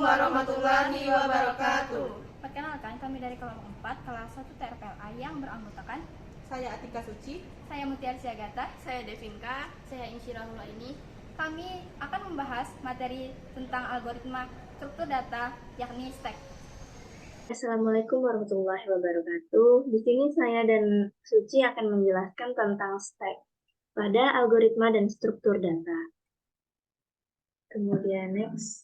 warahmatullahi wabarakatuh. Perkenalkan, kami dari kelompok 4, kelas 1 TRPLA yang beranggotakan Saya Atika Suci. saya Mutiarsi Agatha, Saya Devinka. saya Insyirahul ini. Kami akan membahas materi tentang algoritma struktur data, yakni STAC. Assalamualaikum warahmatullahi wabarakatuh. Di sini saya dan Suci akan menjelaskan tentang STAC pada algoritma dan struktur data. Kemudian next.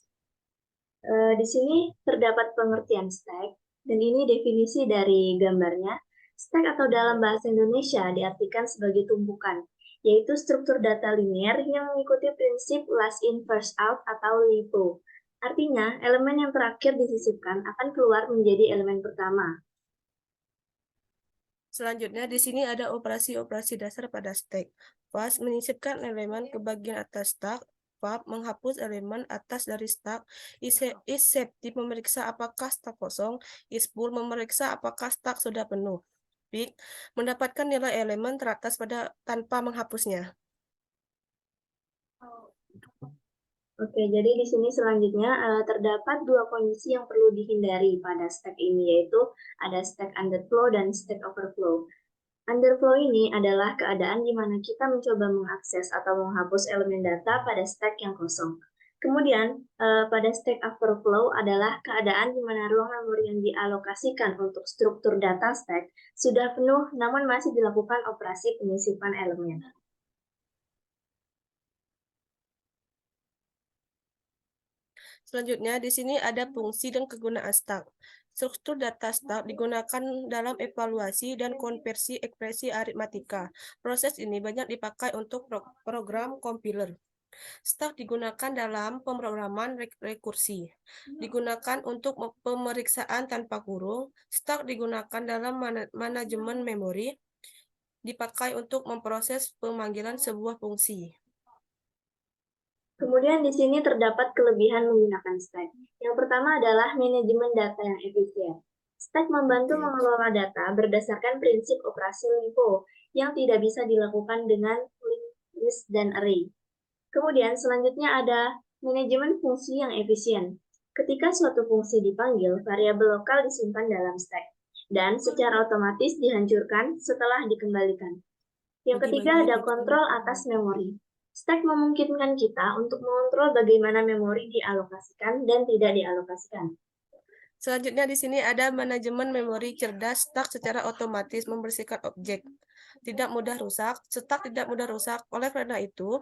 Di sini terdapat pengertian STAC, dan ini definisi dari gambarnya. STAC atau dalam bahasa Indonesia diartikan sebagai tumpukan, yaitu struktur data linear yang mengikuti prinsip last in first out atau LIFO. Artinya, elemen yang terakhir disisipkan akan keluar menjadi elemen pertama. Selanjutnya, di sini ada operasi-operasi dasar pada stack. First, menyisipkan elemen ke bagian atas stack. Pub, menghapus elemen atas dari stack. IsSafety, memeriksa apakah stack kosong. IsFull, memeriksa apakah stack sudah penuh. Pick, mendapatkan nilai elemen teratas tanpa menghapusnya. Oke, jadi di sini selanjutnya terdapat dua kondisi yang perlu dihindari pada stack ini, yaitu ada stack underflow dan stack overflow. Underflow ini adalah keadaan di mana kita mencoba mengakses atau menghapus elemen data pada stack yang kosong. Kemudian, pada stack overflow adalah keadaan di mana ruang memori yang dialokasikan untuk struktur data stack sudah penuh, namun masih dilakukan operasi penyisipan elemen. Selanjutnya, di sini ada fungsi dan kegunaan stack. Struktur data stack digunakan dalam evaluasi dan konversi ekspresi aritmatika. Proses ini banyak dipakai untuk program compiler. Stack digunakan dalam pemrograman rekursi. Digunakan untuk pemeriksaan tanpa kurung. Stack digunakan dalam manajemen memori. Dipakai untuk memproses pemanggilan sebuah fungsi. Kemudian di sini terdapat kelebihan menggunakan stack. Yang pertama adalah manajemen data yang efisien. Stack membantu mengelola data berdasarkan prinsip operasi LIFO yang tidak bisa dilakukan dengan linked list dan array. Kemudian selanjutnya ada manajemen fungsi yang efisien. Ketika suatu fungsi dipanggil, variabel lokal disimpan dalam stack dan secara otomatis dihancurkan setelah dikembalikan. Yang ketiga ada kontrol atas memori. Stack memungkinkan kita untuk mengontrol bagaimana memori dialokasikan dan tidak dialokasikan. Selanjutnya di sini ada manajemen memori cerdas. Stack secara otomatis membersihkan objek. Stack tidak mudah rusak. Oleh karena itu,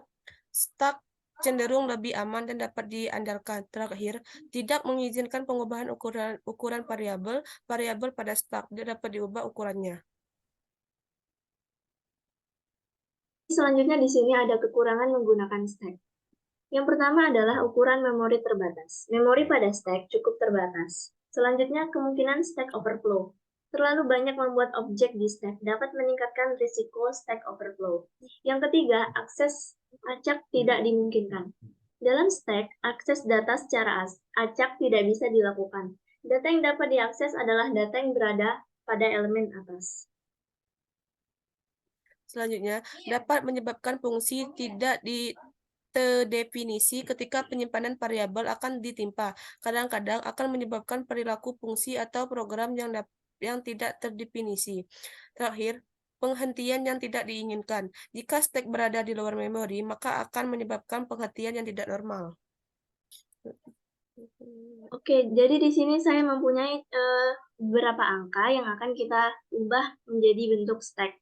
stack cenderung lebih aman dan dapat diandalkan. Terakhir, tidak mengizinkan pengubahan ukuran variabel pada stack. Tidak dapat diubah ukurannya. Selanjutnya di sini ada kekurangan menggunakan stack. Yang pertama adalah ukuran memori terbatas. Memori pada stack cukup terbatas. Selanjutnya, kemungkinan stack overflow. Terlalu banyak membuat objek di stack dapat meningkatkan risiko stack overflow. Yang ketiga, akses acak tidak dimungkinkan. Dalam stack, akses data secara acak tidak bisa dilakukan. Data yang dapat diakses adalah data yang berada pada elemen atas. Selanjutnya, dapat menyebabkan fungsi tidak terdefinisi ketika penyimpanan variabel akan ditimpa. Kadang-kadang akan menyebabkan perilaku fungsi atau program yang tidak terdefinisi. Terakhir, penghentian yang tidak diinginkan. Jika stack berada di luar memori, maka akan menyebabkan penghentian yang tidak normal. Oke, jadi di sini saya mempunyai beberapa angka yang akan kita ubah menjadi bentuk stack.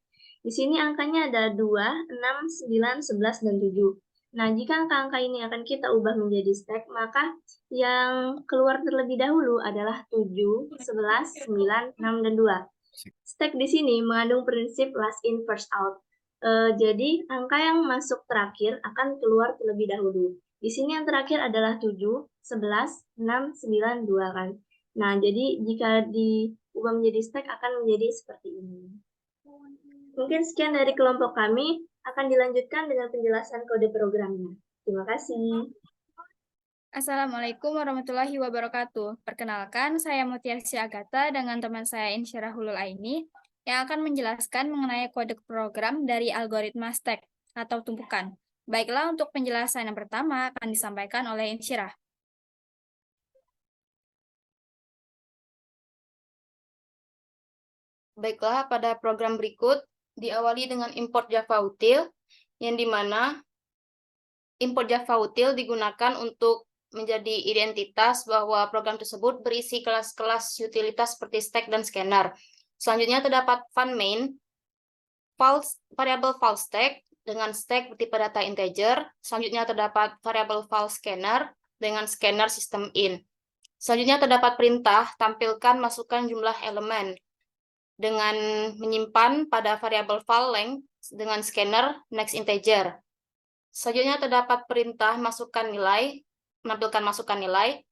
Di sini angkanya ada 2, 6, 9, 11, dan 7. Nah, jika angka-angka ini akan kita ubah menjadi stack, maka yang keluar terlebih dahulu adalah 7, 11, 9, 6, dan 2. Stack di sini mengandung prinsip last in first out. Jadi, angka yang masuk terakhir akan keluar terlebih dahulu. Di sini yang terakhir adalah 7, 11, 6, 9, 2 kan. Nah, jadi jika diubah menjadi stack akan menjadi seperti ini. Mungkin sekian dari kelompok kami, akan dilanjutkan dengan penjelasan kode programnya. Terima kasih. Assalamualaikum warahmatullahi wabarakatuh. Perkenalkan, saya Mutiarsi Agatha dengan teman saya Insyirahul Aini yang akan menjelaskan mengenai kode program dari algoritma stack atau tumpukan. Baiklah, untuk penjelasan yang pertama akan disampaikan oleh Insyirah. Baiklah, pada program berikut diawali dengan import Java util, yang dimana import Java util digunakan untuk menjadi identitas bahwa program tersebut berisi kelas-kelas utilitas seperti stack dan scanner. Selanjutnya terdapat fun main, variable file stack dengan stack bertipe data integer. Selanjutnya terdapat variable file scanner dengan scanner system in. Selanjutnya terdapat perintah tampilkan masukkan jumlah elemen dengan menyimpan pada variable file length dengan scanner next integer. Selanjutnya terdapat perintah masukkan nilai, menampilkan masukkan nilai.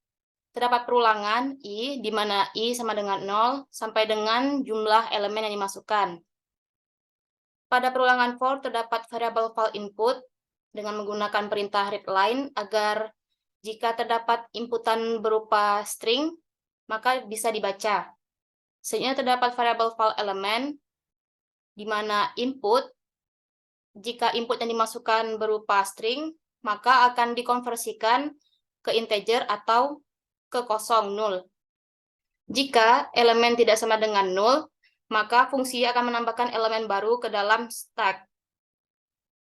Terdapat perulangan i, di mana i sama dengan 0 sampai dengan jumlah elemen yang dimasukkan. Pada perulangan for terdapat variable file input dengan menggunakan perintah readline agar jika terdapat inputan berupa string, maka bisa dibaca. Selanjutnya terdapat variable file element, di mana input, jika input yang dimasukkan berupa string, maka akan dikonversikan ke integer atau ke kosong, null. Jika elemen tidak sama dengan null, maka fungsi akan menambahkan elemen baru ke dalam stack.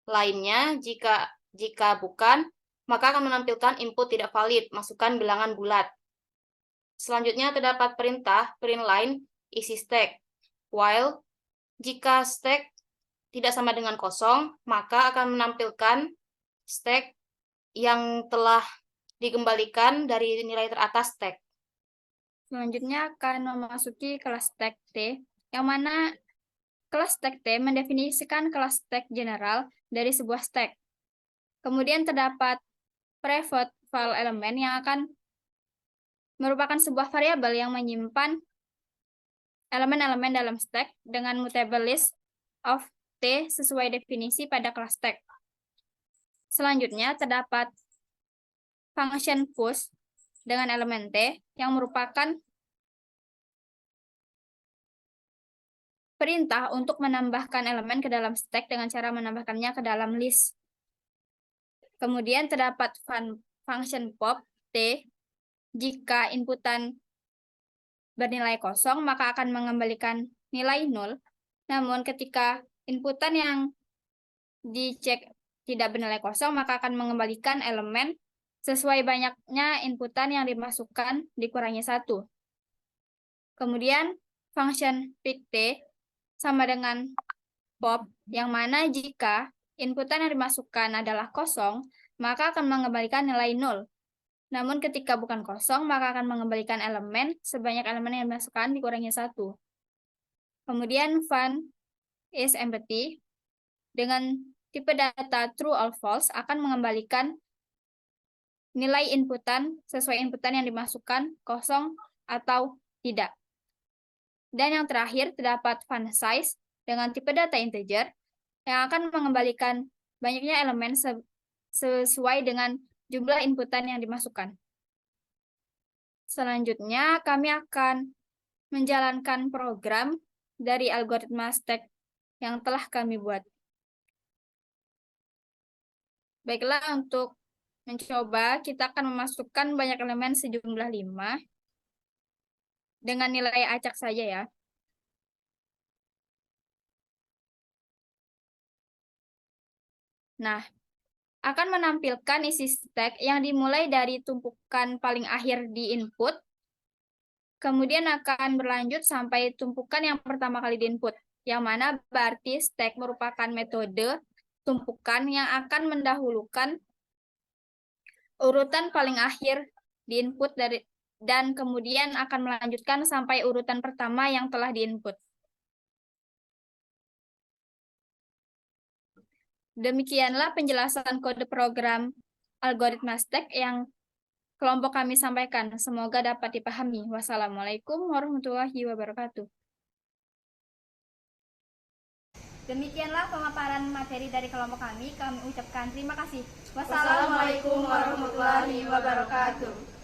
Lainnya, jika bukan, maka akan menampilkan input tidak valid, masukkan bilangan bulat. Selanjutnya terdapat perintah printline isi stack. While jika stack tidak sama dengan kosong, maka akan menampilkan stack yang telah dikembalikan dari nilai teratas stack. Selanjutnya akan memasuki kelas stack T, yang mana kelas stack T mendefinisikan kelas stack general dari sebuah stack. Kemudian terdapat private file element yang akan merupakan sebuah variabel yang menyimpan elemen-elemen dalam stack dengan mutable list of T sesuai definisi pada kelas stack. Selanjutnya terdapat function push dengan elemen T yang merupakan perintah untuk menambahkan elemen ke dalam stack dengan cara menambahkannya ke dalam list. Kemudian terdapat function pop T jika inputan bernilai kosong, maka akan mengembalikan nilai 0. Namun ketika inputan yang dicek tidak bernilai kosong, maka akan mengembalikan elemen sesuai banyaknya inputan yang dimasukkan dikurangi 1. Kemudian function pick T sama dengan pop, yang mana jika inputan yang dimasukkan adalah kosong, maka akan mengembalikan nilai 0. Namun ketika bukan kosong, maka akan mengembalikan elemen sebanyak elemen yang dimasukkan dikurangi 1. Kemudian fun is empty dengan tipe data true or false akan mengembalikan nilai inputan sesuai inputan yang dimasukkan kosong atau tidak. Dan yang terakhir terdapat fun size dengan tipe data integer yang akan mengembalikan banyaknya elemen sesuai dengan jumlah inputan yang dimasukkan. Selanjutnya, kami akan menjalankan program dari algoritma stack yang telah kami buat. Baiklah, untuk mencoba, kita akan memasukkan banyak elemen sejumlah 5 dengan nilai acak saja ya. Nah, akan menampilkan isi stack yang dimulai dari tumpukan paling akhir di input, kemudian akan berlanjut sampai tumpukan yang pertama kali di input, yang mana berarti stack merupakan metode tumpukan yang akan mendahulukan urutan paling akhir di input dan kemudian akan melanjutkan sampai urutan pertama yang telah di input. Demikianlah penjelasan kode program algoritma stack yang kelompok kami sampaikan. Semoga dapat dipahami. Wassalamualaikum warahmatullahi wabarakatuh. Demikianlah pemaparan materi dari kelompok kami. Kami ucapkan terima kasih. Wassalamualaikum warahmatullahi wabarakatuh.